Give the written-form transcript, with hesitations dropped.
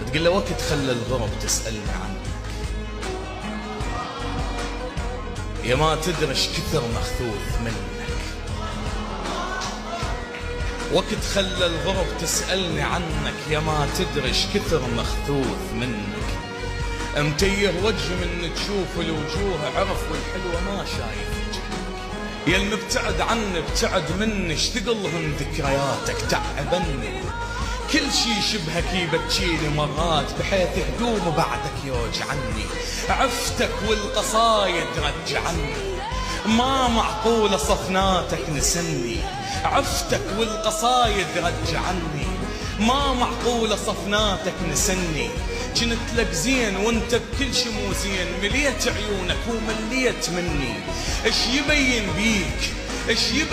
تقول له وقت خلى الغرب تسألني عنك، يا ما تدري ايش كثر مخثوث منك. وقت خلى الغرب تسألني عنك، يا ما تدري ايش كثر مخثوث منك. متيه وجه من تشوف الوجوه، عرف والحلوة ما شايف وجهك. يا المبتعد عني ابتعد مني، اشتغلهم ذكرياتك تعبني. كل شي شبهك يبكيني مرات، بحيث هدوم بعدك يوجعني. عفتك والقصايد رجعني، ما معقولة صفناتك نسني. عفتك والقصايد رجعني، ما معقولة صفناتك نسني. كنت لك زين وانت بكل شي مو زين، مليت عيونك ومليت مني. ايش يبين بيك، ايش يبين